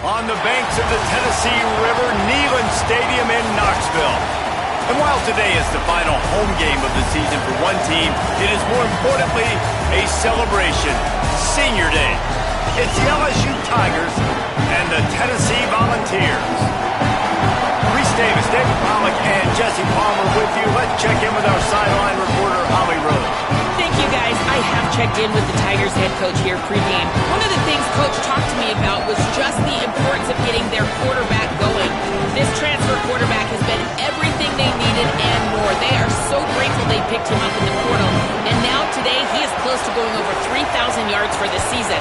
on the banks of the Tennessee River, Neyland Stadium in Knoxville. And while today is the final home game of the season for one team, it is more importantly a celebration. Senior Day. It's the LSU Tigers and the Tennessee Volunteers. Reese Davis, David Pollock, and Jesse Palmer with you. Let's check in with our sideline reporter, Holly Rose. Thank you, guys. I have checked in with the Tigers head coach here pregame. One of the things Coach talked to me about was just the importance of getting their quarterback going. This transfer quarterback has been everything they needed and more. They are so grateful they picked him up in the portal. And now today, he is close to going over 3,000 yards for the season.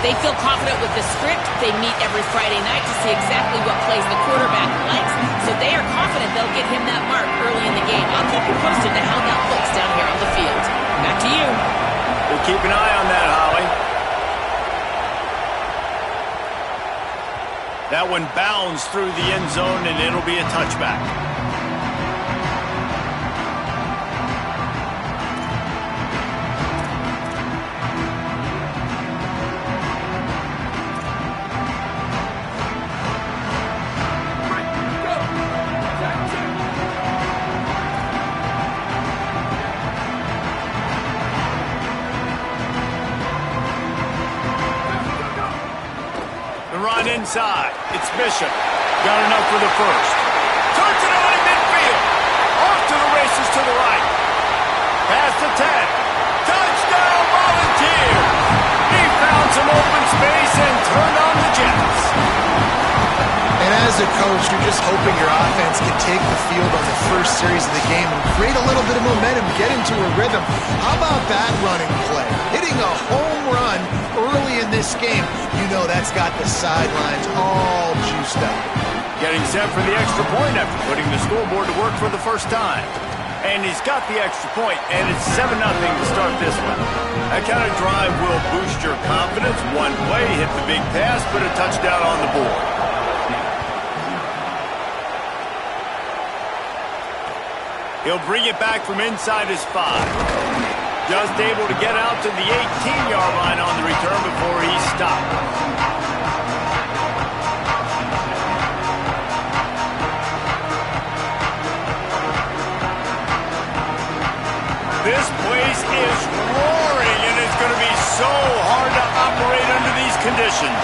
They feel confident with the script. They meet every Friday night to see exactly what plays the quarterback likes. So they are confident they'll get him that mark early in the game. I'll keep you posted to how that looks down here on the field. Back to you. We'll keep an eye on that, Holly. That one bounds through the end zone, and it'll be a touchback. Run inside. It's Bishop. Got enough for the first. Turns it on in midfield. Off to the races to the right. Past the 10. Touchdown Volunteers. He found some open space and turned on the Jets. And as a coach, you're just hoping your offense can take the field on the first series of the game and create a little bit of momentum, get into a rhythm. How about that running play? Hitting a home run early in this game. You know that's got the sidelines all juiced up. Getting set for the extra point after putting the scoreboard to work for the first time. And he's got the extra point, and it's 7-0 to start this one. That kind of drive will boost your confidence. One play, hit the big pass, put a touchdown on the board. He'll bring it back from inside his 5. Just able to get out to the 18-yard line on the return before he's stopped. This place is roaring, and it's going to be so hard to operate under these conditions.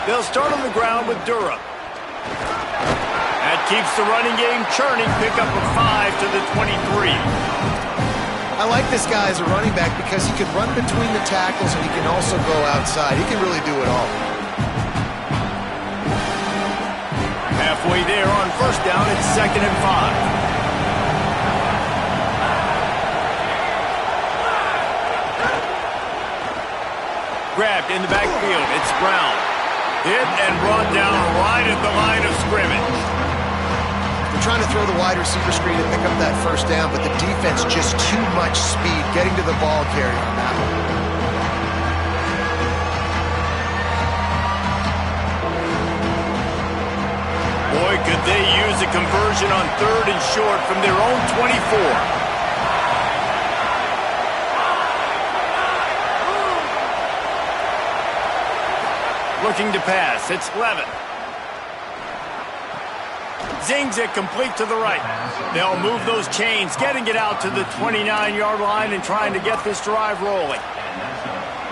They'll start on the ground with Durham. That keeps the running game churning. Pick up a 5 to the 23. I like this guy as a running back because he can run between the tackles and he can also go outside. He can really do it all. Halfway there on first down, it's 2nd and 5. Grabbed in the backfield. It's Brown. Hit and brought down right at the line of scrimmage. They're trying to throw the wide receiver screen to pick up that first down, but the defense just too much speed getting to the ball carrier on that one. Boy, could they use a conversion on 3rd and short from their own 24. Looking to pass. It's Levin. Zings it complete to the right. They'll move those chains, getting it out to the 29-yard line and trying to get this drive rolling.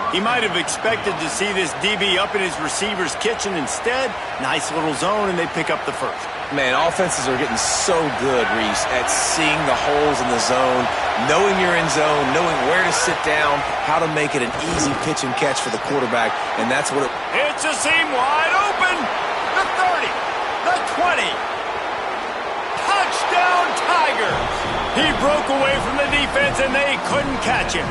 He might have expected to see this DB up in his receiver's kitchen. Instead, nice little zone, and they pick up the first. Man, offenses are getting so good, Reese, at seeing the holes in the zone, knowing you're in zone, knowing where to sit down, how to make it an easy pitch and catch for the quarterback, and that's what it... It's a seam wide open. The 30, the 20. Touchdown, Tigers. He broke away from the defense, and they couldn't catch him.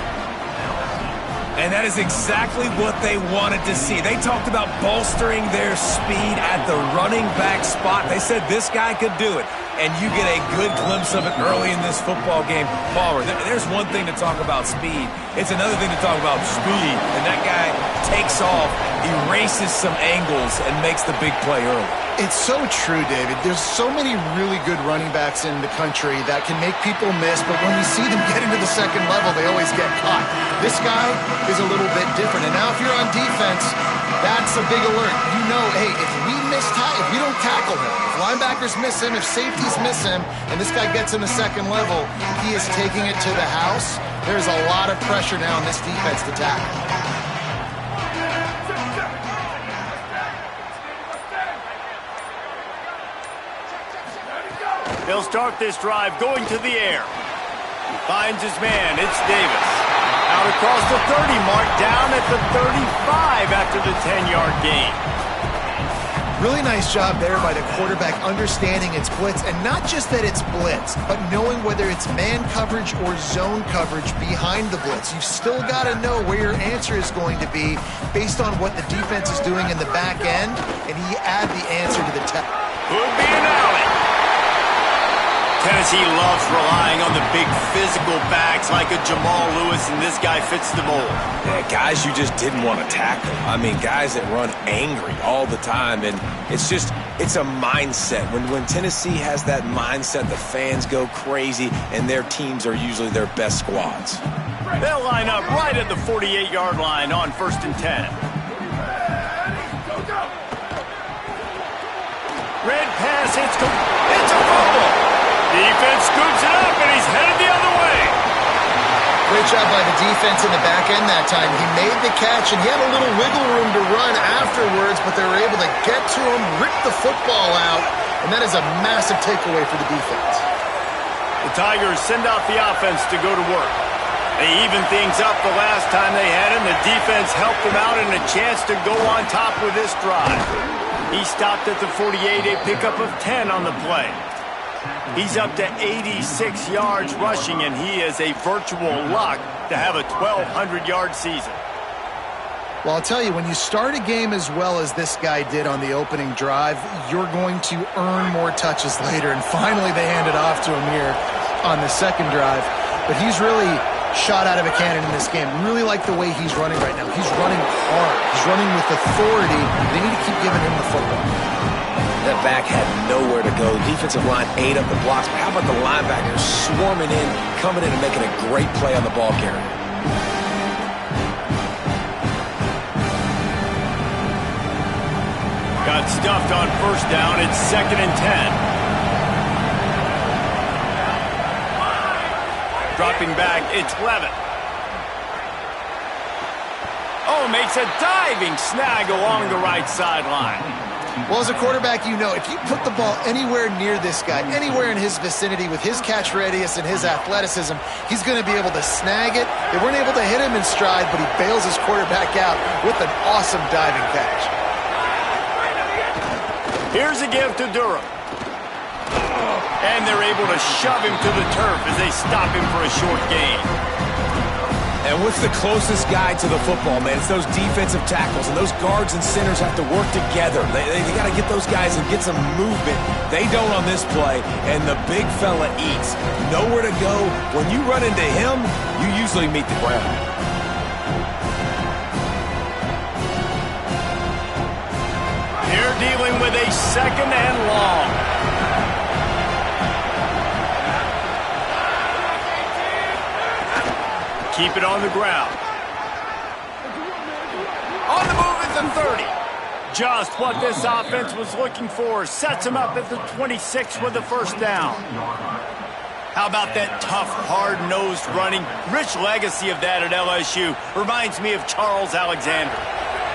And that is exactly what they wanted to see. They talked about bolstering their speed at the running back spot. They said this guy could do it. And you get a good glimpse of it early in this football game. Palmer, there's one thing to talk about speed. It's another thing to talk about speed. And that guy takes off, erases some angles, and makes the big play early. It's so true, David. There's so many really good running backs in the country that can make people miss, but when you see them get into the second level, they always get caught. This guy is a little bit different. And now if you're on defense, that's that's a big alert. You know, hey, if we don't tackle him, if linebackers miss him, if safeties miss him, and this guy gets in the second level, he is taking it to the house. There's a lot of pressure now on this defense to tackle. They'll start this drive going to the air. He finds his man. It's Davis. Out across the 30 mark, down at the 35 after the 10-yard gain. Really nice job there by the quarterback understanding it's blitz, and not just that it's blitz, but knowing whether it's man coverage or zone coverage behind the blitz. You've still got to know where your answer is going to be based on what the defense is doing in the back end, and he add the answer to the test. Could be an alley. Tennessee loves relying on the big physical backs like a Jamal Lewis, and this guy fits the mold. Yeah, guys you just didn't want to tackle. I mean, guys that run angry all the time, and it's a mindset. When Tennessee has that mindset, the fans go crazy, and their teams are usually their best squads. They'll line up right at the 48-yard line on 1st and 10. Red pass, it's a fumble. Defense scoops it up, and he's headed the other way. Great job by the defense in the back end that time. He made the catch, and he had a little wiggle room to run afterwards, but they were able to get to him, rip the football out, and that is a massive takeaway for the defense. The Tigers send out the offense to go to work. They evened things up the last time they had him. The defense helped them out and a chance to go on top with this drive. He stopped at the 48, a pickup of 10 on the play. He's up to 86 yards rushing, and he is a virtual lock to have a 1,200-yard season. Well, I'll tell you, when you start a game as well as this guy did on the opening drive, you're going to earn more touches later, and finally they handed off to him here on the second drive. But he's really shot out of a cannon in this game. Really like the way he's running right now. He's running hard. He's running with authority. They need to keep giving him the football. That back had nowhere to go. Defensive line ate up the blocks. But how about the linebackers swarming in, coming in and making a great play on the ball carrier? Got stuffed on 1st down. It's 2nd and 10. Dropping back, it's Levitt. Oh, makes a diving snag along the right sideline. Well, as a quarterback, you know, if you put the ball anywhere near this guy, anywhere in his vicinity with his catch radius and his athleticism, he's going to be able to snag it. They weren't able to hit him in stride, but he bails his quarterback out with an awesome diving catch. Here's a give to Durham. And they're able to shove him to the turf as they stop him for a short gain. And what's the closest guy to the football, man? It's those defensive tackles, and those guards and centers have to work together. They got to get those guys and get some movement. They don't on this play, and the big fella eats. Nowhere to go. When you run into him, you usually meet the ground. They're dealing with a 2nd and long. Keep it on the ground. On the move at the 30. Just what this offense was looking for. Sets him up at the 26 with the 1st down. How about that tough, hard-nosed running? Rich legacy of that at LSU. Reminds me of Charles Alexander.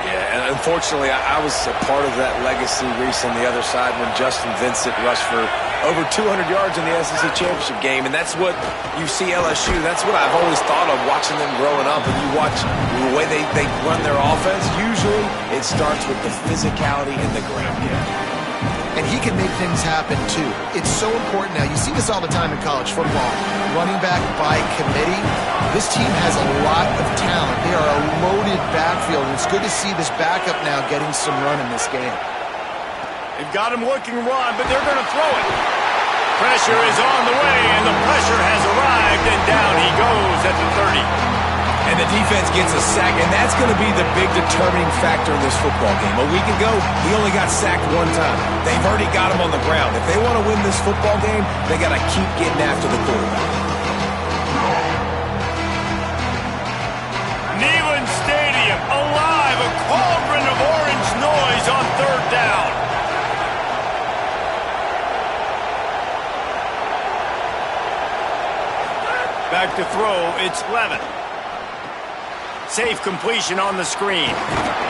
Yeah, and unfortunately, I was a part of that legacy, Reese, on the other side when Justin Vincent rushed for over 200 yards in the SEC Championship game, and that's what you see LSU. That's what I've always thought of watching them growing up, and you watch the way they run their offense. Usually, it starts with the physicality in the ground game. And he can make things happen, too. It's so important now. You see this all the time in college football. Running back by committee. This team has a lot of talent. They are a loaded backfield, and it's good to see this backup now getting some run in this game. They've got him looking run, but they're going to throw it. Pressure is on the way, and the pressure has arrived, and down he goes at the 30. And the defense gets a sack, and that's going to be the big determining factor in this football game. A week ago, he only got sacked 1 time. They've already got him on the ground. If they want to win this football game, they got to keep getting after the quarterback. Neyland Stadium, alive, a cauldron of orange back to throw. It's Levin. Safe completion on the screen.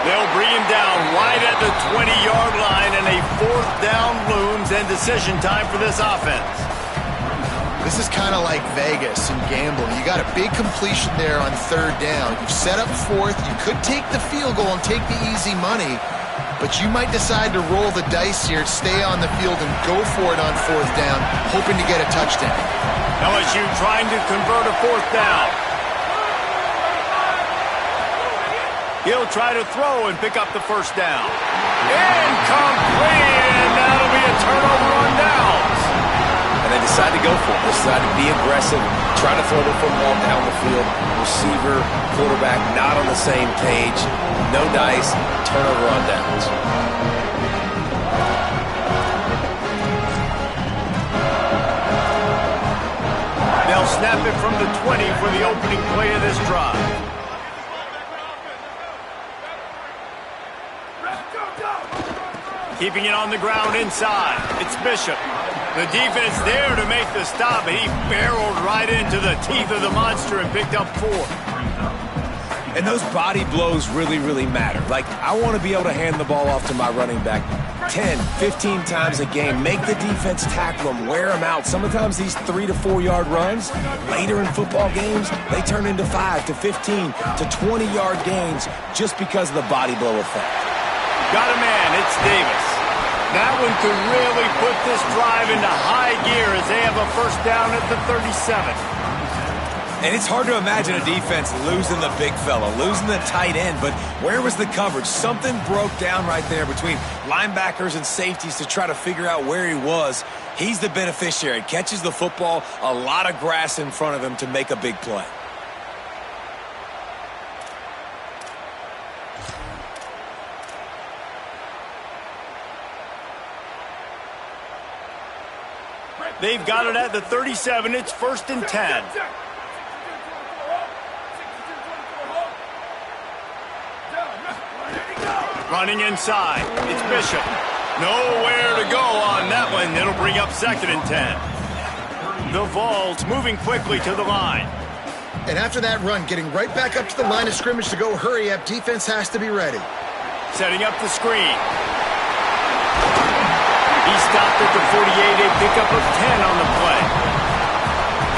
They'll bring him down right at the 20-yard line, and a 4th down looms, and decision time for this offense. This is kind of like Vegas and gambling. You got a big completion there on 3rd down. You've set up 4th. You could take the field goal and take the easy money, but you might decide to roll the dice here, stay on the field, and go for it on 4th down, hoping to get a touchdown. LSU trying to convert a 4th down. He'll try to throw and pick up the 1st down. Incomplete, and that'll be a turnover on downs. And they decide to go for it. They decide to be aggressive, try to throw the football down the field. Receiver, quarterback, not on the same page. No dice, turnover on downs. They'll snap it from the 20 for the opening play of this drive. Keeping it on the ground inside. It's Bishop. The defense there to make the stop. He barreled right into the teeth of the monster and picked up 4. And those body blows really, really matter. Like, I want to be able to hand the ball off to my running back 10, 15 times a game. Make the defense tackle them, wear them out. Sometimes these 3 to 4 yard runs, later in football games, they turn into 5 to 15 to 20-yard gains just because of the body blow effect. Got a man, it's Davis. That one could really put this drive into high gear as they have a 1st down at the 37. And it's hard to imagine a defense losing the big fella, losing the tight end, but where was the coverage? Something broke down right there between linebackers and safeties to try to figure out where he was. He's the beneficiary. Catches the football, a lot of grass in front of him to make a big play. They've got it at the 37. It's 1st and 10. Running inside. It's Bishop. Nowhere to go on that one. It'll bring up 2nd and 10. The Vols moving quickly to the line. And after that run, getting right back up to the line of scrimmage to go hurry up, defense has to be ready. Setting up the screen. He stopped at the 48, a pickup of 10 on the play.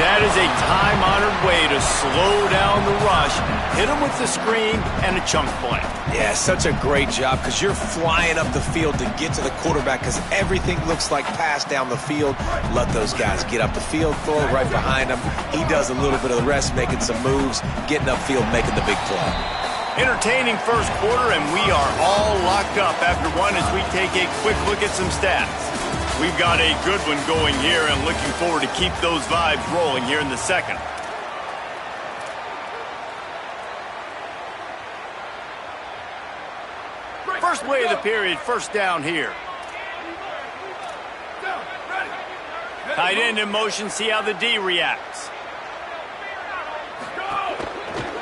That is a time-honored way to slow down the rush, hit him with the screen, and a chunk play. Yeah, such a great job because you're flying up the field to get to the quarterback because everything looks like pass down the field. Let those guys get up the field, throw it right behind him. He does a little bit of the rest, making some moves, getting upfield, making the big play. Entertaining 1st quarter, and we are all locked up after one as we take a quick look at some stats. We've got a good one going here and looking forward to keep those vibes rolling here in the 2nd. First play of the period, 1st down here. Tight end in motion, see how the D reacts.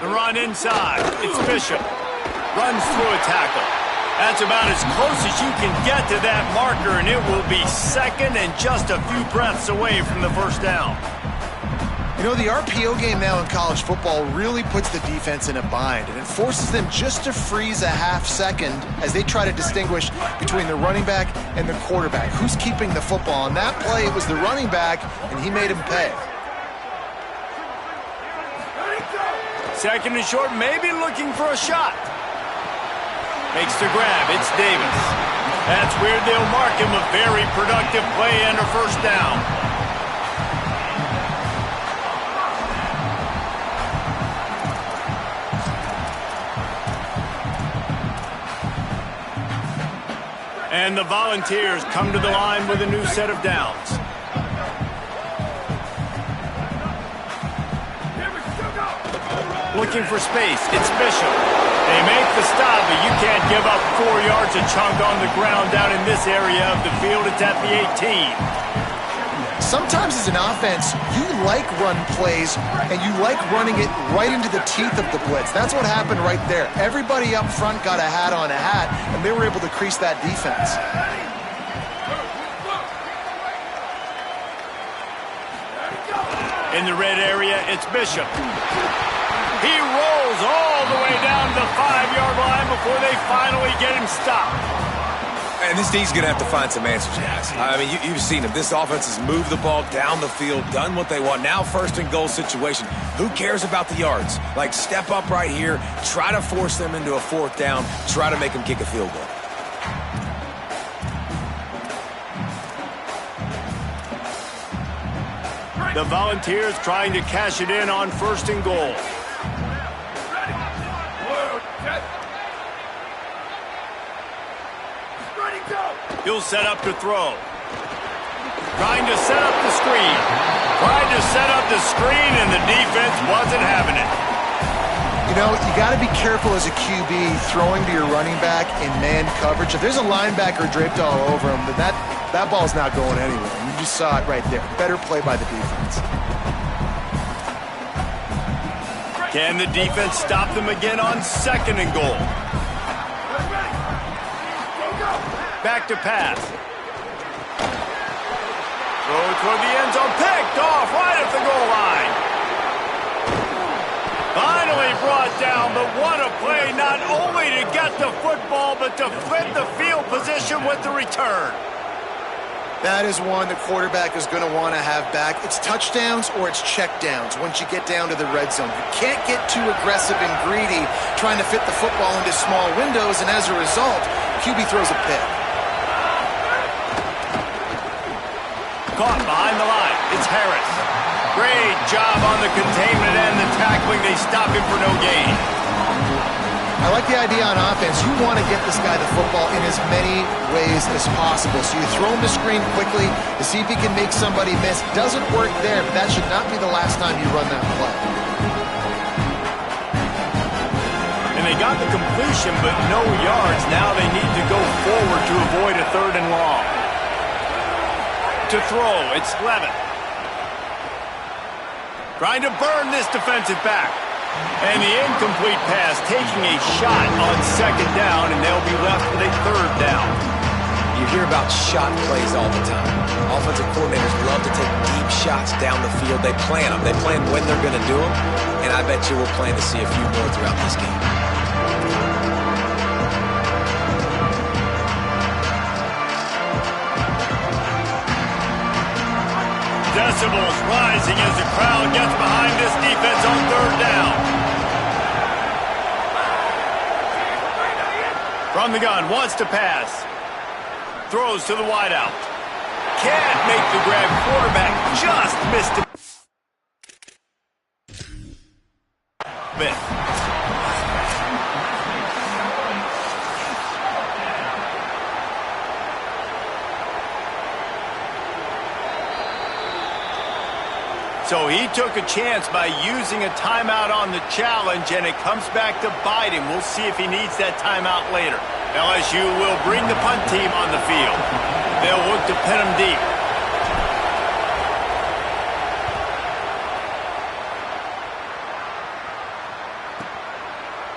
The run inside. It's Bishop. Runs through a tackle. That's about as close as you can get to that marker, and it will be 2nd and just a few breaths away from the 1st down. You know, the RPO game now in college football really puts the defense in a bind, and it forces them just to freeze a half second as they try to distinguish between the running back and the quarterback. Who's keeping the football? On that play, it was the running back, and he made him pay. 2nd and short, maybe looking for a shot. Makes the grab, it's Davis. That's where they'll mark him a very productive play and a 1st down. And the Volunteers come to the line with a new set of downs. Looking for space, it's Bishop. They make the stop, but you can't give up 4 yards a chunk on the ground down in this area of the field. It's at the 18. Sometimes as an offense, you like run plays, and you like running it right into the teeth of the blitz. That's what happened right there. Everybody up front got a hat on a hat, and they were able to crease that defense. In the red area, it's Bishop. He rolls all the way down the 5-yard line before they finally get him stopped. And this D's going to have to find some answers, guys. I mean, you've seen him. This offense has moved the ball down the field, done what they want. Now first and goal situation. Who cares about the yards? Like, step up right here, try to force them into a 4th down, try to make them kick a field goal. The Volunteers trying to cash it in on 1st and goal. He'll set up to throw. Trying to set up the screen. Trying to set up the screen, and the defense wasn't having it. You know, you got to be careful as a QB throwing to your running back in man coverage. If there's a linebacker draped all over him, then that ball's not going anywhere. You just saw it right there. Better play by the defense. Can the defense stop them again on 2nd and goal? Back to pass. Throw toward the end zone. Picked off right at the goal line. Finally brought down, but what a play, not only to get the football, but to flip the field position with the return. That is one the quarterback is going to want to have back. It's touchdowns or it's checkdowns once you get down to the red zone. You can't get too aggressive and greedy trying to fit the football into small windows, and as a result, QB throws a pick. Caught behind the line. It's Harris. Great job on the containment and the tackling. They stop him for no gain. I like the idea on offense. You want to get this guy the football in as many ways as possible. So you throw him the screen quickly to see if he can make somebody miss. Doesn't work there, but that should not be the last time you run that play. And they got the completion, but no yards. Now they need to go forward to avoid a 3rd and long. To throw, it's Levitt. Trying to burn this defensive back. And the incomplete pass taking a shot on 2nd down, and they'll be left with a 3rd down. You hear about shot plays all the time. Offensive coordinators love to take deep shots down the field. They plan them. They plan when they're going to do them, and I bet you we'll plan to see a few more throughout this game. Decibels rising as the crowd gets behind this defense on 3rd down. From the gun, wants to pass. Throws to the wideout. Can't make the grab. Quarterback just missed it. Bit. So he took a chance by using a timeout on the challenge, and it comes back to bite him. We'll see if he needs that timeout later. LSU will bring the punt team on the field. They'll look to pin him deep.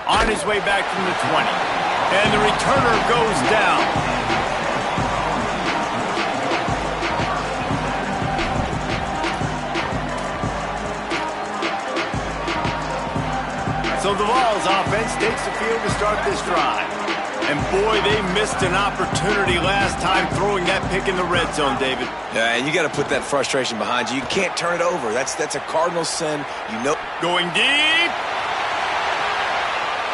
On his way back from the 20. And the returner goes down. So the Vols offense takes the field to start this drive. And boy, they missed an opportunity last time throwing that pick in the red zone, David. Yeah, and you got to put that frustration behind you. You can't turn it over. That's a Cardinal sin. You know. Going deep.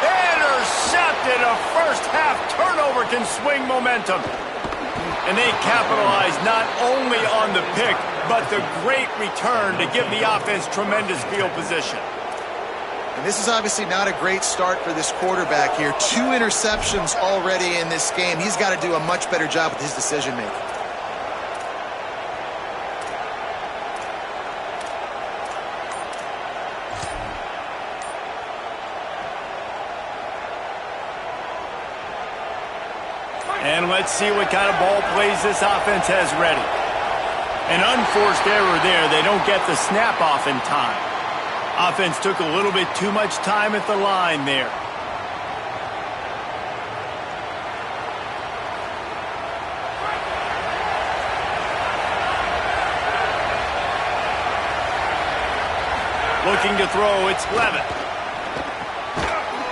Intercepted. A first-half turnover can swing momentum. And they capitalize not only on the pick, but the great return to give the offense tremendous field position. And this is obviously not a great start for this quarterback here. 2 interceptions already in this game. He's got to do a much better job with his decision-making. And let's see what kind of ball plays this offense has ready. An unforced error there. They don't get the snap off in time. Offense took a little bit too much time at the line there. Looking to throw, it's Levitt.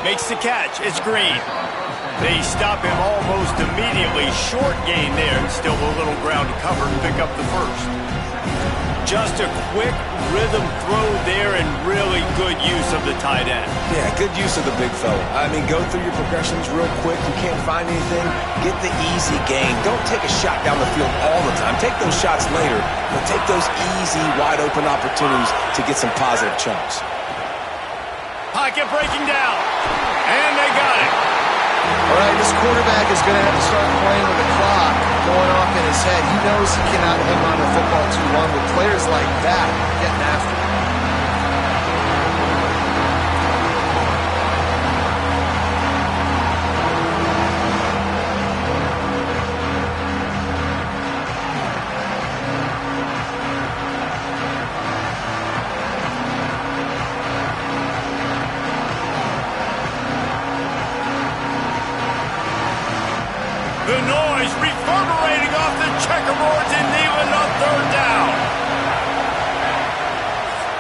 Makes the catch, it's Green. They stop him almost immediately. Short gain there, and still a little ground to cover and pick up the first. Just a quick rhythm throw there and really good use of the tight end. Yeah, good use of the big fella. I mean, go through your progressions real quick. You can't find anything, get the easy gain. Don't take a shot down the field all the time. Take those shots later, but take those easy, wide-open opportunities to get some positive chunks. Pocket breaking down, and they got it. All right, this quarterback is going to have to start playing with the clock going off in his head. He knows he cannot hang on the football too long with players like that getting after him. The noise reverberating off the checkerboards in Neyland on third down.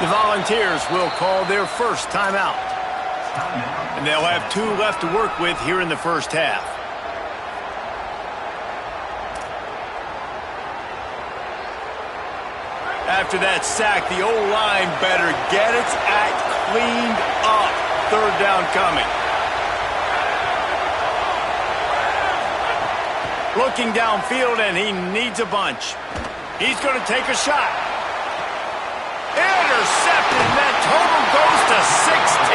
The Volunteers will call their first timeout. And they'll have 2 left to work with here in the first half. After that sack, the O-line better get its act cleaned up. Third down coming. Looking downfield, and he needs a bunch. He's going to take a shot. Intercepted, and that total goes to 16.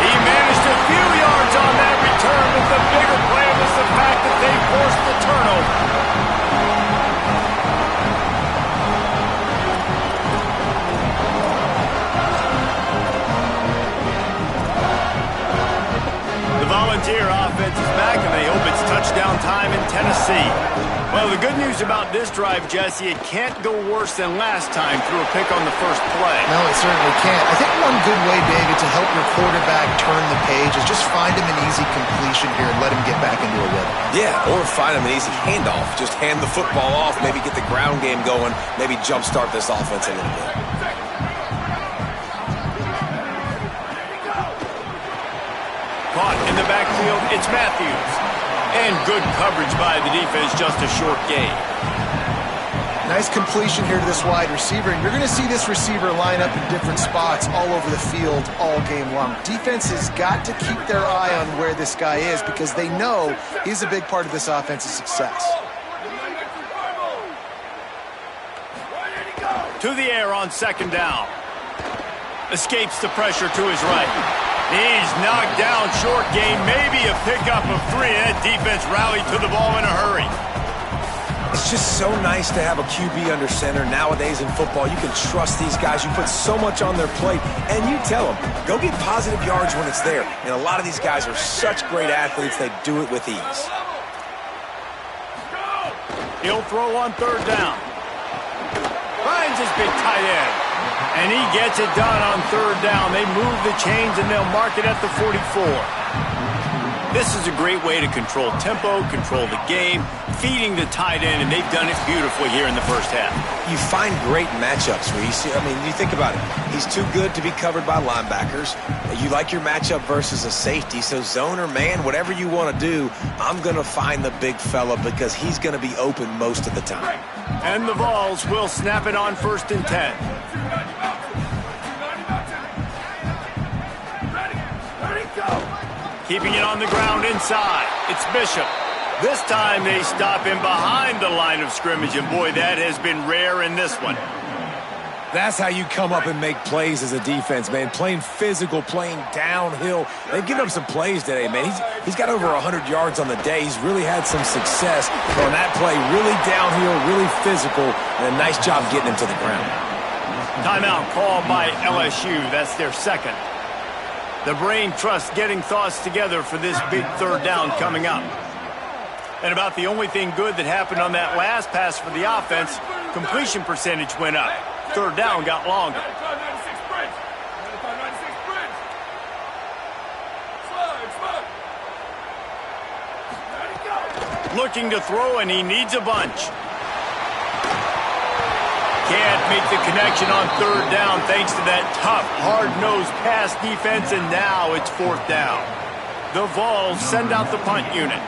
He managed a few yards on that return, but the bigger play was the fact that they forced the turnover. Volunteer offense is back, and they hope it's touchdown time in Tennessee. Well, the good news about this drive, Jesse, it can't go worse than last time through a pick on the first play. No, it certainly can't. I think one good way, David, to help your quarterback turn the page is just find him an easy completion here and let him get back into a rhythm. Yeah, or find him an easy handoff. Just hand the football off, maybe get the ground game going, maybe jumpstart this offense a little bit. Caught in the backfield, it's Matthews. And good coverage by the defense, just a short gain. Nice completion here to this wide receiver, and you're going to see this receiver line up in different spots all over the field all game long. Defense has got to keep their eye on where this guy is because they know he's a big part of this offense's success. To the air on second down. Escapes the pressure to his right. He's knocked down, short gain, maybe a pickup of 3. That defense rallied to the ball in a hurry. It's just so nice to have a QB under center. Nowadays in football, you can trust these guys. You put so much on their plate, and you tell them, go get positive yards when it's there. And a lot of these guys are such great athletes, they do it with ease. He'll throw on third down. Finds his big tight end. And he gets it done on third down. They move the chains, and they'll mark it at the 44. This is a great way to control tempo, control the game, feeding the tight end, and they've done it beautifully here in the first half. You find great matchups, Reese. I mean, you think about it. He's too good to be covered by linebackers. You like your matchup versus a safety, so zone or man, whatever you want to do, I'm going to find the big fella because he's going to be open most of the time. And the Vols will snap it on 1st and 10. Keeping it on the ground inside. It's Bishop. This time they stop him behind the line of scrimmage, and boy, that has been rare in this one. That's how you come up and make plays as a defense, man. Playing physical, playing downhill. They've given up some plays today, man. He's got over 100 yards on the day. He's really had some success on that play. Really downhill, really physical, and a nice job getting him to the ground. Timeout called by LSU. That's their second. The brain trust getting thoughts together for this big third down coming up. And about the only thing good that happened on that last pass for the offense, completion percentage went up. Third down got longer. Looking to throw, and he needs a bunch. can't make the connection on third down thanks to that tough, hard-nosed pass defense, and now it's fourth down. The Vols send out the punt unit.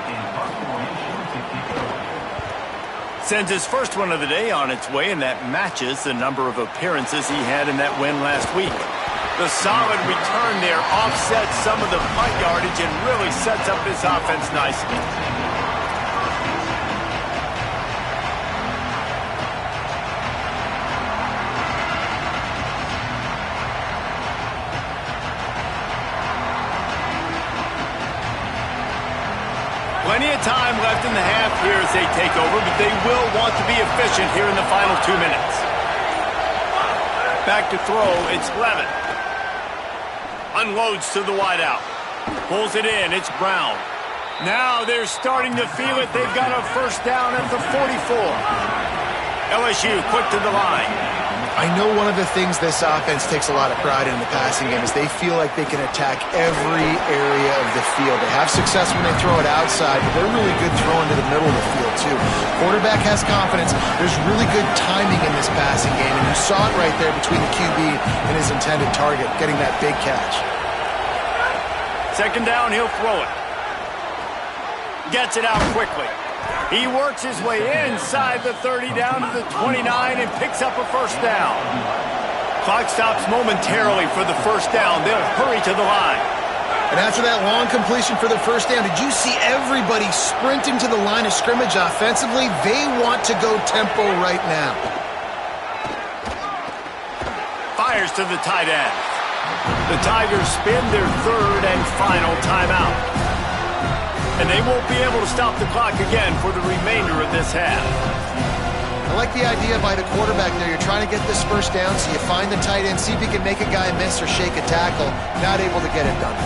Sends his first one of the day on its way, and that matches the number of appearances he had in that win last week. The solid return there offsets some of the punt yardage and really sets up this offense nicely. Plenty of time left in the half here as they take over, but they will want to be efficient here in the final 2 minutes. Back to throw, it's Levin. Unloads to the wideout. Pulls it in, it's Brown. Now they're starting to feel it. They've got a first down at the 44. LSU quick to the line. I know one of the things this offense takes a lot of pride in the passing game is they feel like they can attack every area of the field. They have success when they throw it outside, but they're really good throwing to the middle of the field, too. Quarterback has confidence. There's really good timing in this passing game, and you saw it right there between the QB and his intended target, getting that big catch. Second down, he'll throw it. Gets it out quickly. He works his way inside the 30 down to the 29 and picks up a first down. Clock stops momentarily for the first down. They'll hurry to the line. And after that long completion for the first down, did you see everybody sprinting to the line of scrimmage offensively? They want to go tempo right now. Fires to the tight end. The Tigers spin their third and final timeout. And they won't be able to stop the clock again for the remainder of this half. I like the idea by the quarterback there. You're trying to get this first down, so you find the tight end, see if he can make a guy miss or shake a tackle. Not able to get it done.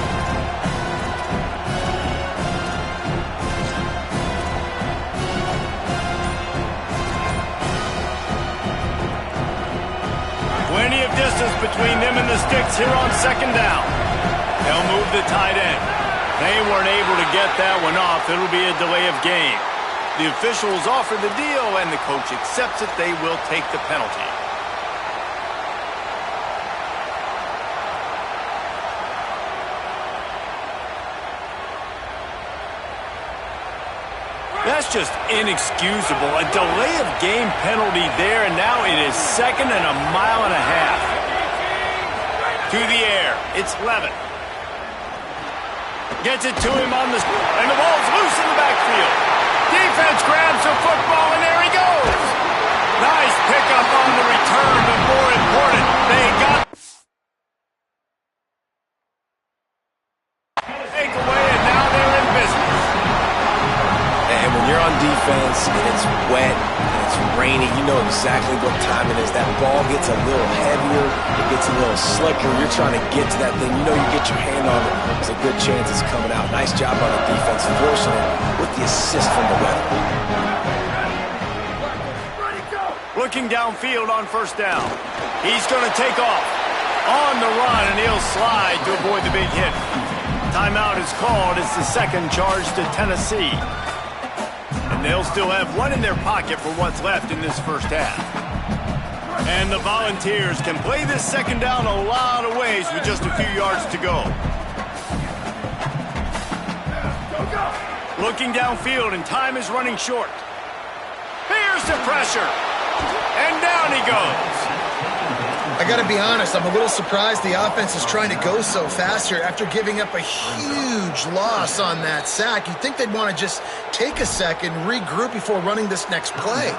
Plenty of distance between them and the sticks here on second down. They'll move the tight end. They weren't able to get that one off. It'll be a delay of game. The officials offer the deal, and the coach accepts it. They will take the penalty. That's just inexcusable. A delay of game penalty there, and now it is second and a mile and a half. To the air, it's Levin. Gets it to him on the... And the ball's loose in the backfield. Defense grabs the football, and there he goes. Nice pickup on the return, but more important, they got... Take away, and now they're in business. And when you're on defense, and it's wet, and it's rainy, you know exactly what time it is. That ball gets a little heavier, it gets a little slicker. You're trying to get to that thing. You know you get your hand on it. There's a good chance it's coming out. Nice job on the defense, forcing it with the assist from the weather. Looking downfield on first down. He's going to take off. On the run, and he'll slide to avoid the big hit. Timeout is called. It's the second charge to Tennessee. And they'll still have one in their pocket for what's left in this first half. And the Volunteers can play this second down a lot of ways with just a few yards to go. Looking downfield, and time is running short. Here's the pressure. And down he goes. I got to be honest, I'm a little surprised the offense is trying to go so fast here after giving up a huge loss on that sack. You'd think they'd want to just take a second, regroup before running this next play.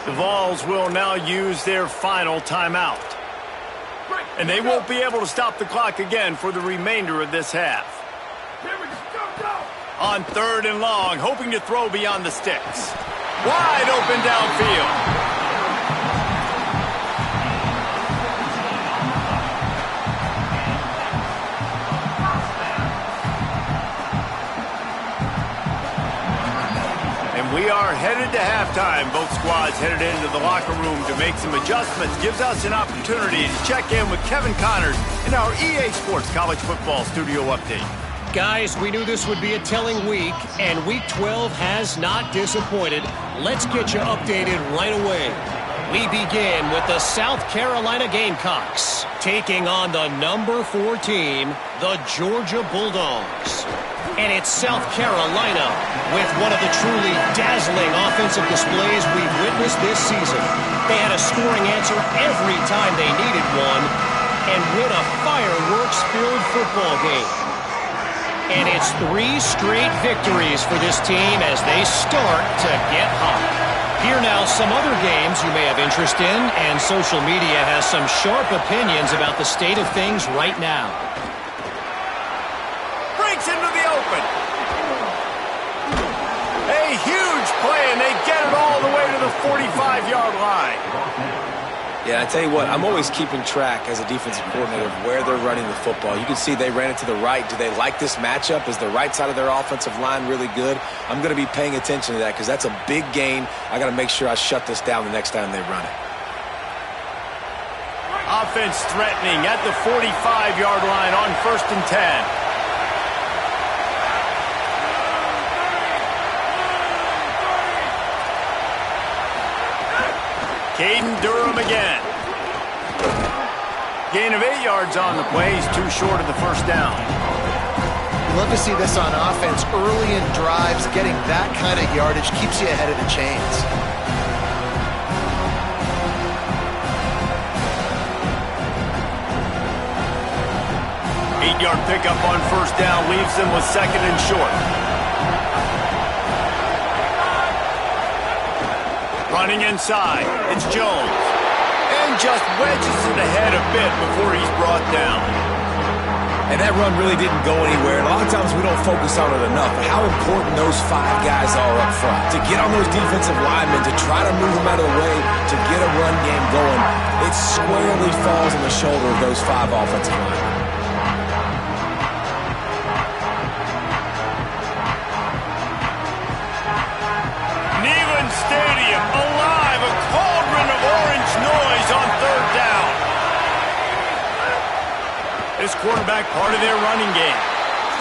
The Vols will now use their final timeout. And they won't be able to stop the clock again for the remainder of this half. On third and long, hoping to throw beyond the sticks. Wide open downfield. We are headed to halftime. Both squads headed into the locker room to make some adjustments. Gives us an opportunity to check in with Kevin Connors in our EA Sports College Football Studio Update. Guys, we knew this would be a telling week, and Week 12 has not disappointed. Let's get you updated right away. We begin with the South Carolina Gamecocks taking on the number 4 team, the Georgia Bulldogs. And it's South Carolina with one of the truly dazzling offensive displays we've witnessed this season. They had a scoring answer every time they needed one and win a fireworks-filled football game. And it's 3 straight victories for this team as they start to get hot. Here now, some other games you may have interest in, and social media has some sharp opinions about the state of things right now. Breaks into the open. A huge play, and they get it all the way to the 45-yard line. Yeah, I tell you what, I'm always keeping track as a defensive coordinator of where they're running the football. You can see they ran it to the right. Do they like this matchup? Is the right side of their offensive line really good? I'm going to be paying attention to that because that's a big gain. I got to make sure I shut this down the next time they run it. Offense threatening at the 45-yard line on 1st and 10. Caden Durham again. Gain of 8 yards on the play. He's too short of the first down. You love to see this on offense. Early in drives, getting that kind of yardage keeps you ahead of the chains. Eight-yard pickup on 1st down leaves them with 2nd and short. Running inside, it's Jones. And just wedges it ahead a bit before he's brought down. And that run really didn't go anywhere. And a lot of times we don't focus on it enough. But how important those 5 guys are up front. To get on those defensive linemen, to try to move them out of the way, to get a run game going, it squarely falls on the shoulder of those 5 offensive linemen. Stadium alive, a cauldron of orange noise on 3rd down. This quarterback part of their running game.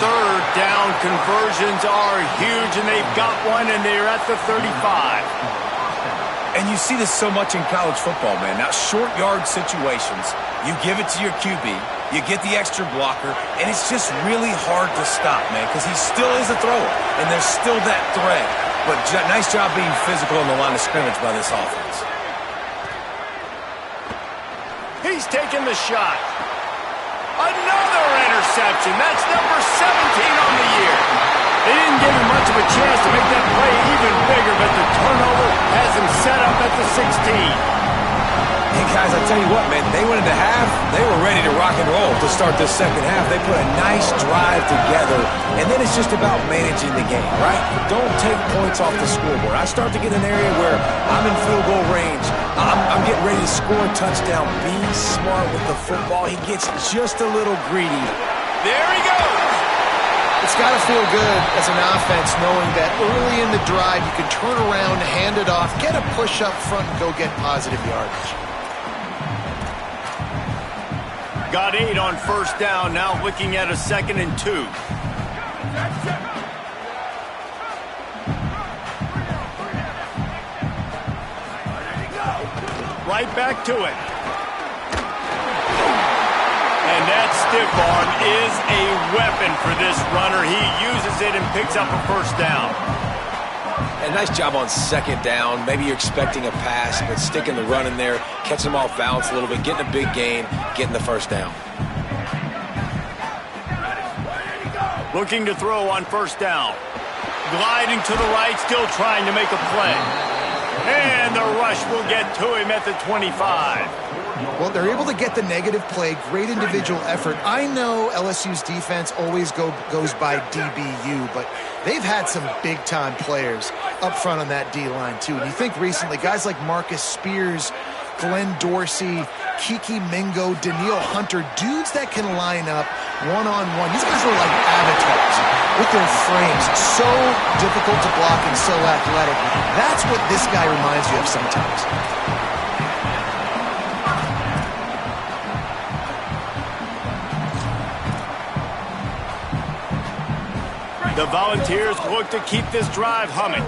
3rd down conversions are huge, and they've got one, and they're at the 35. And you see this so much in college football, man. Now, short yard situations, you give it to your QB, you get the extra blocker, and it's just really hard to stop, man, because he still is a thrower, and there's still that threat. But nice job being physical on the line of scrimmage by this offense. He's taking the shot. Another interception. That's number 17 on the year. They didn't give him much of a chance to make that play even bigger, but the turnover has him set up at the 16. Hey, guys, I tell you what, man, they went into half. They were ready to rock and roll to start this second half. They put a nice drive together, and then it's just about managing the game, right? Don't take points off the scoreboard. I start to get an area where I'm in field goal range. I'm getting ready to score a touchdown. Be smart with the football. He gets just a little greedy. There he goes. It's got to feel good as an offense knowing that early in the drive you can turn around, hand it off, get a push up front, and go get positive yardage. Got 8 on 1st down, now looking at a 2nd and 2. Right back to it. And that stiff arm is a weapon for this runner. He uses it and picks up a 1st down. And nice job on 2nd down. Maybe you're expecting a pass, but sticking the run in there, catching him off balance a little bit, getting a big gain, getting the 1st down. Looking to throw on 1st down. Gliding to the right, still trying to make a play. And the rush will get to him at the 25. Well, they're able to get the negative play, great individual effort. I know LSU's defense always goes by DBU, but they've had some big-time players up front on that D-line, too. And you think recently, guys like Marcus Spears, Glenn Dorsey, Kiki Mingo, Daniil Hunter, dudes that can line up one-on-one. These guys are like avatars with their frames. So difficult to block and so athletic. That's what this guy reminds you of sometimes. The Volunteers look to keep this drive humming.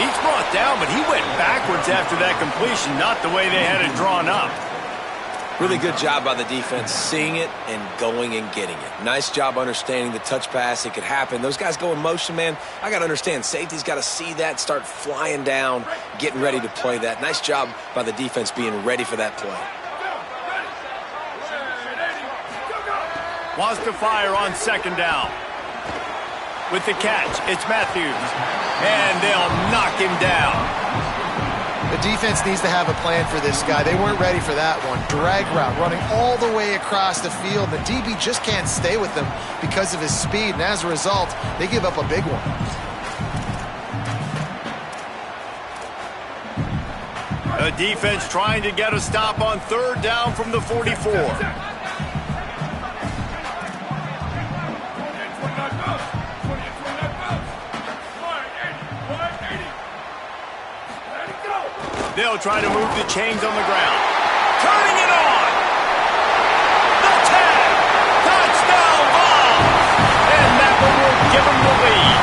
He's brought down, but he went backwards after that completion, not the way they had it drawn up. Really good job by the defense, seeing it and going and getting it. Nice job understanding the touch pass. It could happen. Those guys go in motion, man. I got to understand. Safety's got to see that, start flying down, getting ready to play that. Nice job by the defense being ready for that play. Wants to fire on second down. With the catch, it's Matthews. And they'll knock him down. The defense needs to have a plan for this guy. They weren't ready for that one. Drag route running all the way across the field. The DB just can't stay with them because of his speed, and as a result, they give up a big one. The defense trying to get a stop on third down from the 44. They'll try to move the chains on the ground. Turning it on. The tag. Touchdown ball. And that one will give them the lead.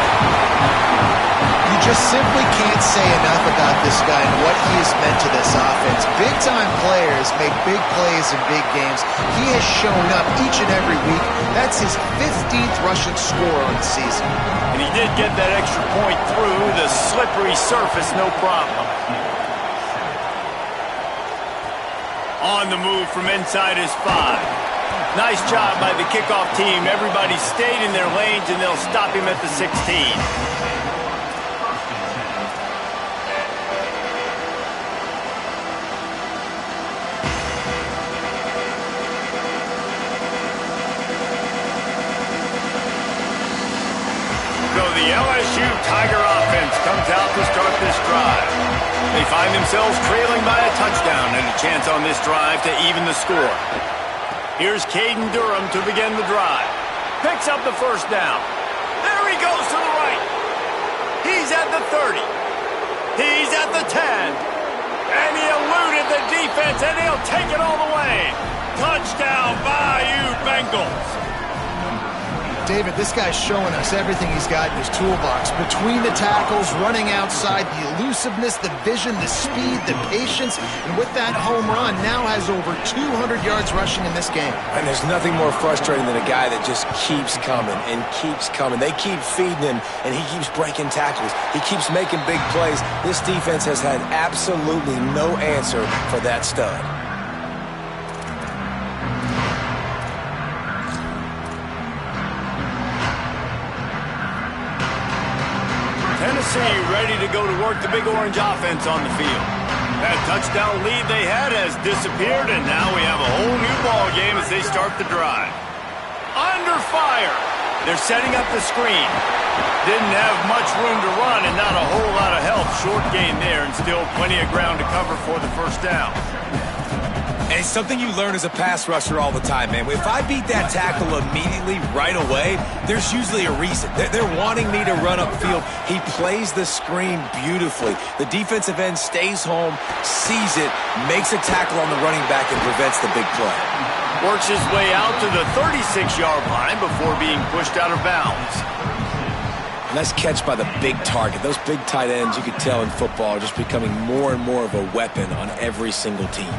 You just simply can't say enough about this guy and what he has meant to this offense. Big-time players make big plays in big games. He has shown up each and every week. That's his 15th rushing score on the season. And he did get that extra point through the slippery surface, no problem. On the move from inside his 5. Nice job by the kickoff team. Everybody stayed in their lanes, and they'll stop him at the 16. So the LSU Tiger offense comes out to start this drive. They find themselves trailing by a touchdown and a chance on this drive to even the score. Here's Caden Durham to begin the drive. Picks up the first down. There he goes to the right. He's at the 30. He's at the 10. And he eluded the defense, and he'll take it all the way. Touchdown, Bayou Bengals. David, this guy's showing us everything he's got in his toolbox. Between the tackles, running outside, the elusiveness, the vision, the speed, the patience, and with that home run, now has over 200 yards rushing in this game. And there's nothing more frustrating than a guy that just keeps coming and keeps coming. They keep feeding him, and he keeps breaking tackles. He keeps making big plays. This defense has had absolutely no answer for that stud. Tennessee ready to go to work the Big Orange offense on the field. That touchdown lead they had has disappeared, and now we have a whole new ball game as they start the drive. Under fire. They're setting up the screen. Didn't have much room to run and not a whole lot of help. Short gain there and still plenty of ground to cover for the first down. And it's something you learn as a pass rusher all the time, man. If I beat that tackle immediately, right away, there's usually a reason. They're wanting me to run upfield. He plays the screen beautifully. The defensive end stays home, sees it, makes a tackle on the running back, and prevents the big play. Works his way out to the 36-yard line before being pushed out of bounds. Nice catch by the big target. Those big tight ends, you could tell in football, are just becoming more and more of a weapon on every single team.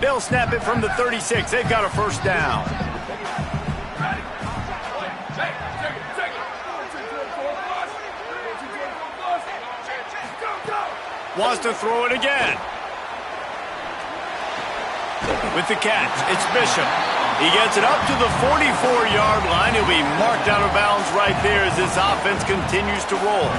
They'll snap it from the 36. They've got a first down. Wants to throw it again. With the catch, it's Bishop. He gets it up to the 44-yard line. He'll be marked out of bounds right there as this offense continues to roll.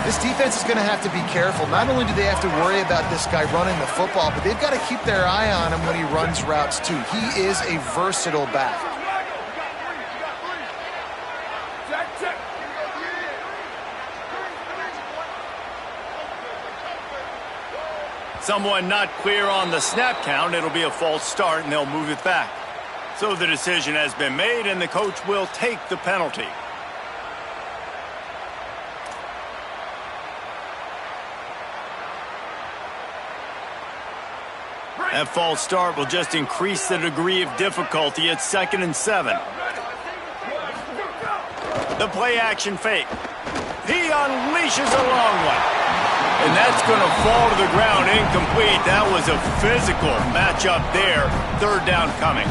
This defense is going to have to be careful. Not only do they have to worry about this guy running the football, but they've got to keep their eye on him when he runs routes too. He is a versatile back. Someone not clear on the snap count. It'll be a false start, and they'll move it back. So the decision has been made, and the coach will take the penalty. That false start will just increase the degree of difficulty at 2nd and 7. The play action fake. He unleashes a long one. And that's going to fall to the ground incomplete. That was a physical matchup there. 3rd down coming.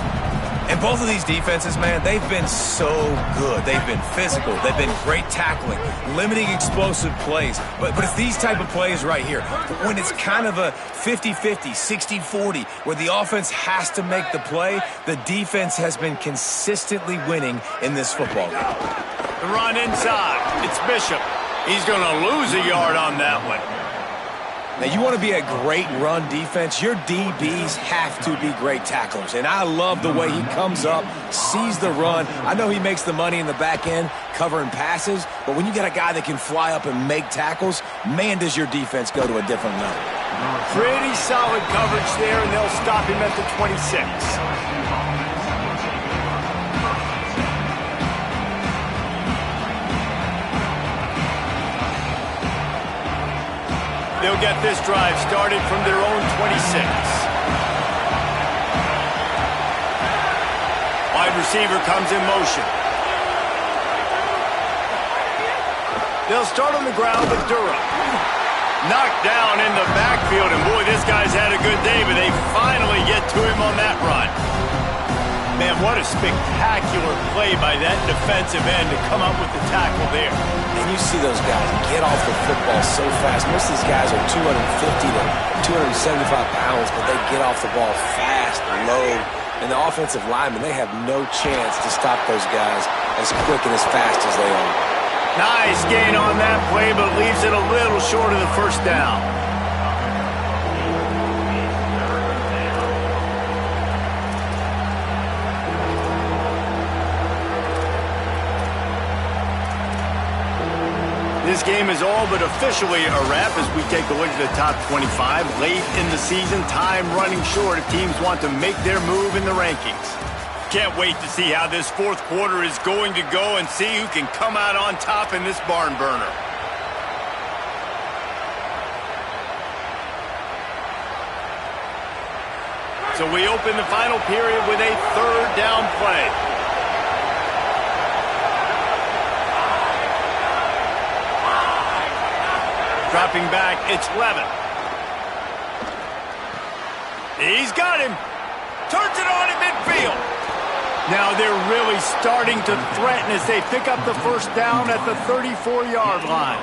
And both of these defenses, man, they've been so good. They've been physical. They've been great tackling, limiting explosive plays. But it's these type of plays right here, when it's kind of a 50-50, 60-40, where the offense has to make the play, the defense has been consistently winning in this football game. The run inside. It's Bishop. He's going to lose a yard on that one. Now, you want to be a great run defense, your DBs have to be great tacklers. And I love the way he comes up, sees the run. I know he makes the money in the back end covering passes, but when you got a guy that can fly up and make tackles, man, does your defense go to a different level. Pretty solid coverage there, and they'll stop him at the 26. They'll get this drive started from their own 26. Wide receiver comes in motion. They'll start on the ground with Durham. Knocked down in the backfield, and boy, this guy's had a good day, but they finally get to him on that run. Man, what a spectacular play by that defensive end to come up with the tackle there. And you see those guys get off the football so fast. Most of these guys are 250 to 275 pounds, but they get off the ball fast, low. And the offensive linemen, they have no chance to stop those guys as quick and as fast as they are. Nice gain on that play, but leaves it a little short of the 1st down. This game is all but officially a wrap as we take a look at the top 25. Late in the season, time running short if teams want to make their move in the rankings. Can't wait to see how this 4th quarter is going to go and see who can come out on top in this barn burner. So we open the final period with a 3rd down play. Dropping back, it's Levin. He's got him. Turns it on in midfield. Now they're really starting to threaten as they pick up the 1st down at the 34-yard line.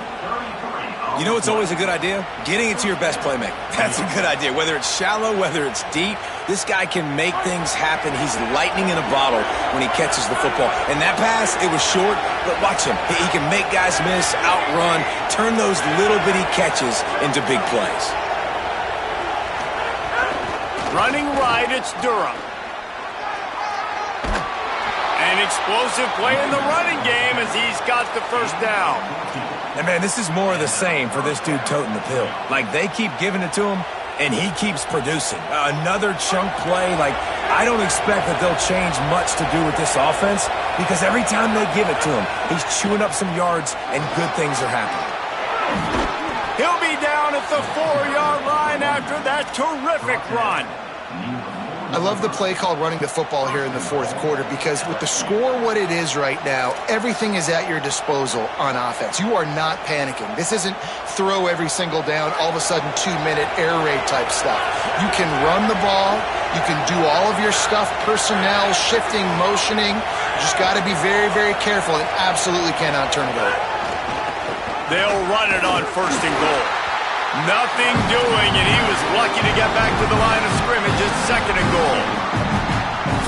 You know what's always a good idea? Getting it to your best playmaker. That's a good idea. Whether it's shallow, whether it's deep, this guy can make things happen. He's lightning in a bottle when he catches the football. And that pass, it was short, but watch him. He can make guys miss, outrun, turn those little bitty catches into big plays. Running right, it's Durham. An explosive play in the running game as he's got the 1st down. And, man, this is more of the same for this dude toting the pill. Like, they keep giving it to him, and he keeps producing. Another chunk play. Like, I don't expect that they'll change much to do with this offense because every time they give it to him, he's chewing up some yards, and good things are happening. He'll be down at the 4-yard line after that terrific run. I love the play called running the football here in the 4th quarter because with the score what it is right now, everything is at your disposal on offense. You are not panicking. This isn't throw every single down, all of a sudden 2-minute air raid type stuff. You can run the ball. You can do all of your stuff, personnel, shifting, motioning. You just got to be very, very careful and absolutely cannot turn it over. They'll run it on 1st and goal. Nothing doing, and he was lucky to get back to the line of scrimmage at 2nd and goal.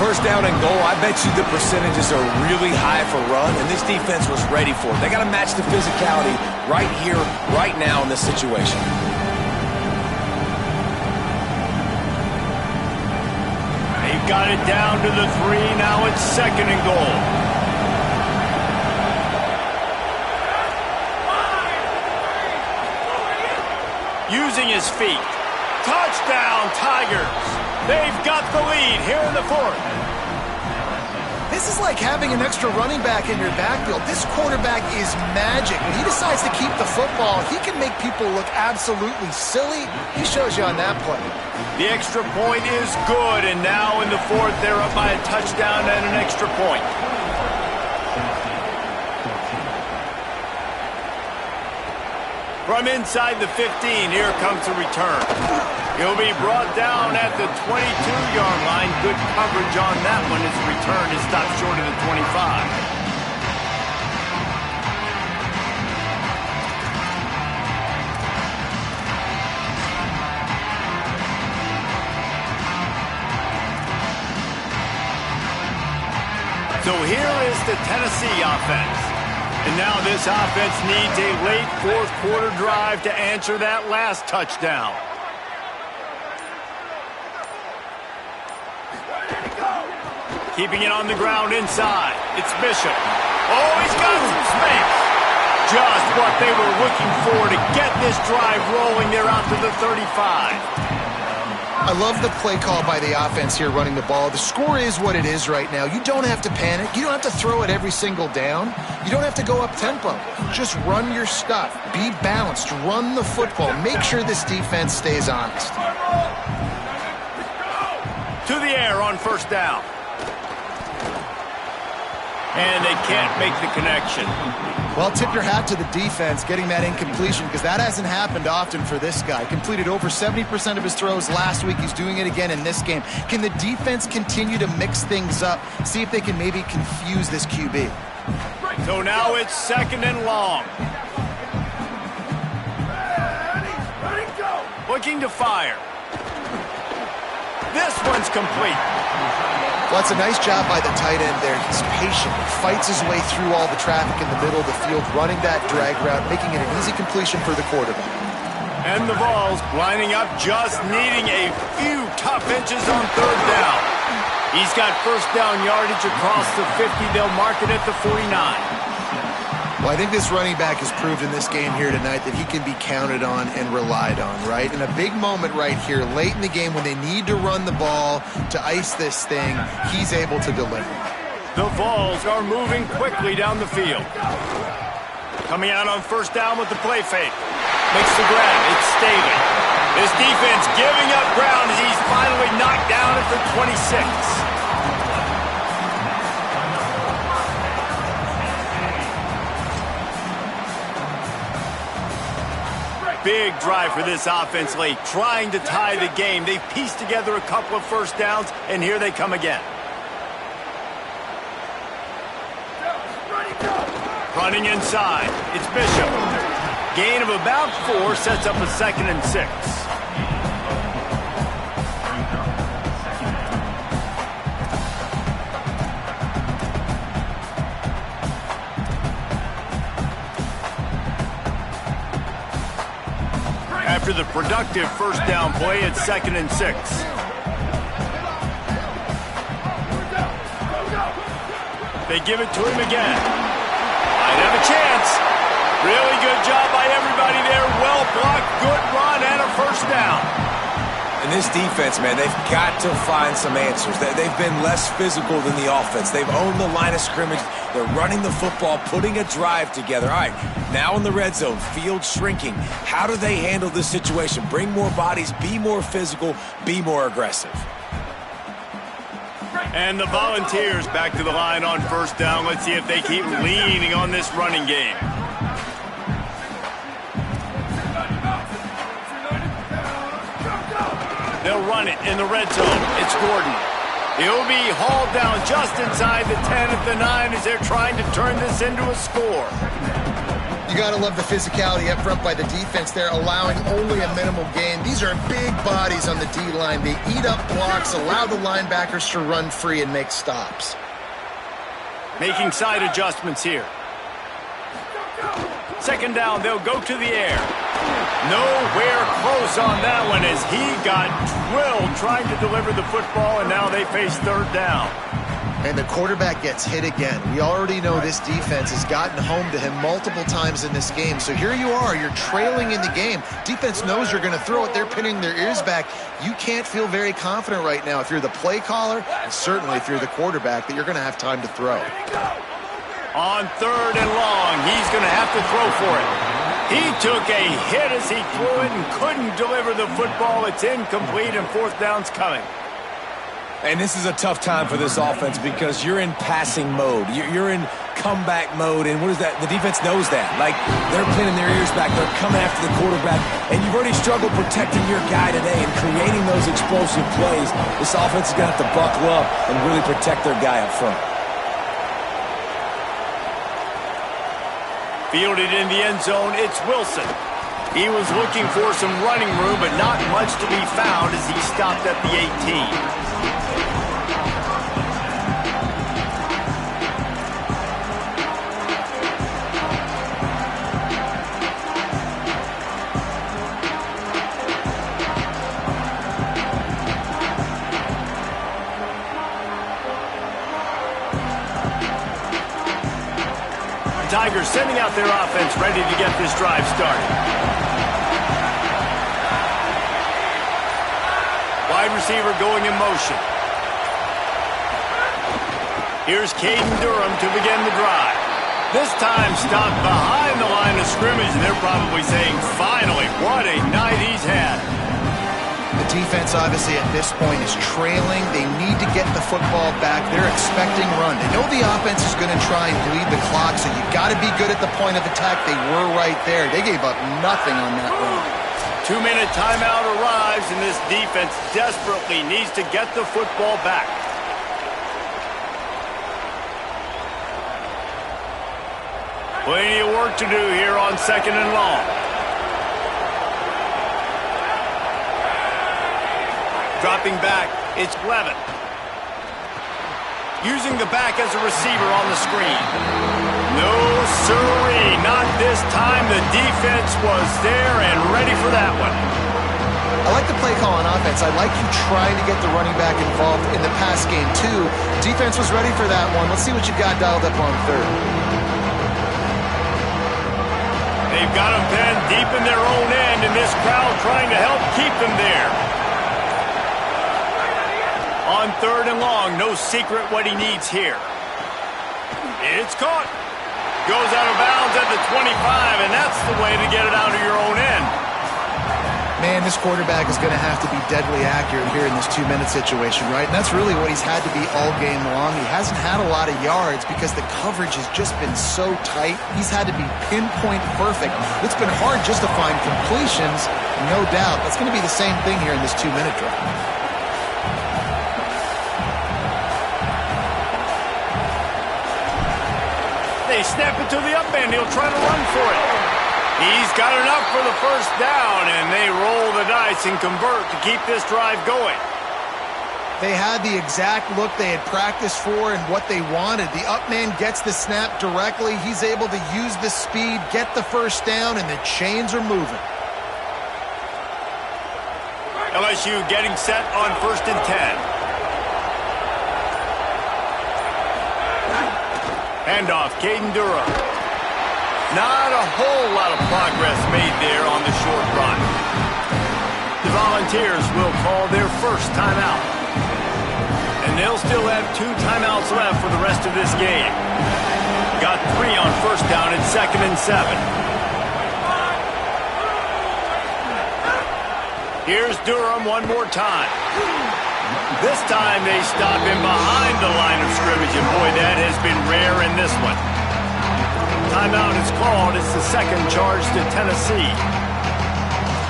1st down and goal, I bet you the percentages are really high for run, and this defense was ready for it. They got to match the physicality right here, right now in this situation. They've got it down to the 3, now it's 2nd and goal. Using his feet. Touchdown, Tigers. They've got the lead here in the 4th. This This is like having an extra running back in your backfield. This quarterback is magic. When he decides to keep the football, he can make people look absolutely silly. He shows you on that play. The extra point is good, and now in the fourth, they're up by a touchdown and an extra point. From inside the 15, here comes the return. He'll be brought down at the 22-yard line. Good coverage on that one as the return is stopped short of the 25. So here is the Tennessee offense. And now this offense needs a late fourth quarter drive to answer that last touchdown. Keeping it on the ground inside. It's Bishop. Oh, he's got some space. Just what they were looking for to get this drive rolling. They're out to the 35. I love the play call by the offense here running the ball. The score is what it is right now. You don't have to panic. You don't have to throw it every single down. You don't have to go up tempo. Just run your stuff. Be balanced. Run the football. Make sure this defense stays honest. To the air on first down. And they can't make the connection. Well, tip your hat to the defense getting that incompletion because that hasn't happened often for this guy. Completed over 70% of his throws last week. He's doing it again in this game. Can the defense continue to mix things up? See if they can maybe confuse this QB. So now it's second and long. Looking to fire. This one's complete. Well, it's a nice job by the tight end there. He's patient, fights his way through all the traffic in the middle of the field, running that drag route, making it an easy completion for the quarterback. And the Vols lining up, just needing a few tough inches on third down. He's got first down yardage across the 50. They'll mark it at the 49. Well, I think this running back has proved in this game here tonight that he can be counted on and relied on, right? In a big moment right here, late in the game when they need to run the ball to ice this thing, he's able to deliver. The Vols are moving quickly down the field. Coming out on first down with the play fake. Makes the grab. It's Staley. This defense giving up ground as he's finally knocked down at the 26. Big drive for this offense late, trying to tie the game. They've pieced together a couple of first downs, and here they come again. Running inside, it's Bishop. Gain of about 4 sets up a 2nd and 6. After the productive first down play, it's 2nd and 6. They give it to him again. Might have a chance. Really good job by everybody there. Well blocked, good run, and a first down. And this defense, man, they've got to find some answers. They've been less physical than the offense. They've owned the line of scrimmage. They're running the football, putting a drive together. All right, now in the red zone, field shrinking. How do they handle this situation? Bring more bodies, be more physical, be more aggressive. And the Volunteers back to the line on first down. Let's see if they keep leaning on this running game. They'll run it in the red zone. It's Gordon. He'll be hauled down just inside the 10 at the 9 as they're trying to turn this into a score. You got to love the physicality up front by the defense there, allowing only a minimal gain. These are big bodies on the D-line. They eat up blocks, allow the linebackers to run free and make stops. Making side adjustments here. Second down, they'll go to the air. Nowhere close on that one as he got drilled trying to deliver the football, and now they face third down. And the quarterback gets hit again. We already know this defense has gotten home to him multiple times in this game. So here you are, you're trailing in the game. Defense knows you're going to throw it. They're pinning their ears back. You can't feel very confident right now if you're the play caller, and certainly if you're the quarterback, that you're going to have time to throw. On 3rd and long, he's going to have to throw for it. He took a hit as he threw it and couldn't deliver the football. It's incomplete, and 4th down's coming. And this is a tough time for this offense because you're in passing mode. You're in comeback mode, and what is that? The defense knows that. Like, they're pinning their ears back. They're coming after the quarterback, and you've already struggled protecting your guy today and creating those explosive plays. This offense is going to have to buckle up and really protect their guy up front. Fielded in the end zone, it's Wilson. He was looking for some running room, but not much to be found as he stopped at the 18. Tigers sending out their offense ready to get this drive started. Wide receiver going in motion. Here's Caden Durham to begin the drive. This time stopped behind the line of scrimmage, and they're probably saying, finally, what a night he's had. The defense, obviously, at this point is trailing. They need to get the football back. They're expecting run. They know the offense is going to try and bleed the clock, so you got to be good at the point of attack. They were right there. They gave up nothing on that run. 2-minute timeout arrives, and this defense desperately needs to get the football back. Plenty of work to do here on 2nd and long. Dropping back, it's Levin. Using the back as a receiver on the screen. No siree, not this time. The defense was there and ready for that one. I like the play call on offense. I like you trying to get the running back involved in the pass game, too. Defense was ready for that one. Let's see what you got dialed up on 3rd. They've got them pinned deep in their own end, and this crowd trying to help keep them there. On 3rd and long, no secret what he needs here. It's caught. Goes out of bounds at the 25, and that's the way to get it out of your own end. Man, this quarterback is going to have to be deadly accurate here in this 2-minute situation, right? And that's really what he's had to be all game long. He hasn't had a lot of yards because the coverage has just been so tight. He's had to be pinpoint perfect. It's been hard just to find completions, no doubt. That's going to be the same thing here in this 2-minute drive. They snap it to the up end. He'll try to run for it. He's got enough for the 1st down, and they roll the dice and convert to keep this drive going. They had the exact look they had practiced for and what they wanted. The up man gets the snap directly. He's able to use the speed, get the 1st down, and the chains are moving. LSU getting set on 1st and 10. Handoff, Caden Durham. Not a whole lot of progress made there on the short run. The Volunteers will call their 1st timeout. And they'll still have 2 timeouts left for the rest of this game. Got 3 on 1st down and 2nd and 7. Here's Durham one more time. This time they stop him behind the line of scrimmage, and boy, that has been rare in this one. Timeout is called. It's the 2nd charge to Tennessee.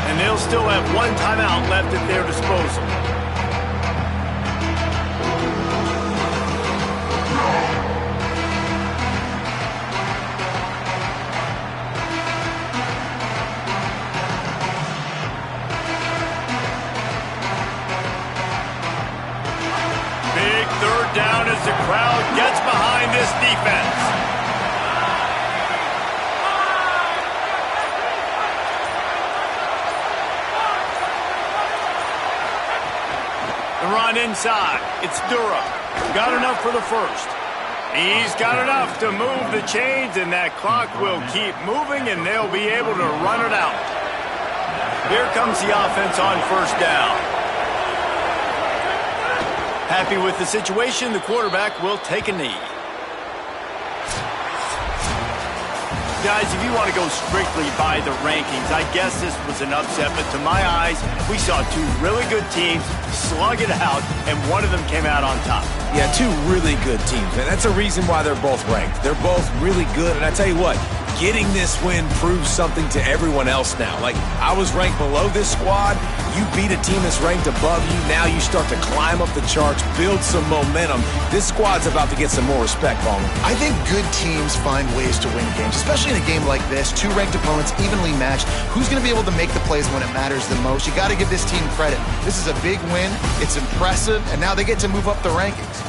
And they'll still have 1 timeout left at their disposal. Big 3rd down as the crowd gets behind this defense. The run inside. It's Durham. Got enough for the first. He's got enough to move the chains, and that clock will keep moving, and they'll be able to run it out. Here comes the offense on first down. Happy with the situation, the quarterback will take a knee. Guys, if you want to go strictly by the rankings, I guess this was an upset, but to my eyes, we saw two really good teams slug it out, and one of them came out on top. Yeah, two really good teams, man. That's a reason why they're both ranked. They're both really good, and I tell you what, getting this win proves something to everyone else now. Like, I was ranked below this squad. You beat a team that's ranked above you. Now you start to climb up the charts, build some momentum. This squad's about to get some more respect on them. I think good teams find ways to win games, especially in a game like this. Two ranked opponents, evenly matched. Who's going to be able to make the plays when it matters the most? You got to give this team credit. This is a big win. It's impressive, and now they get to move up the rankings.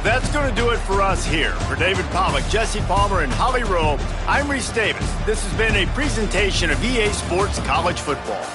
That's going to do it for us here. For David Pollack, Jesse Palmer, and Holly Rowe, I'm Reese Davis. This has been a presentation of EA Sports College Football.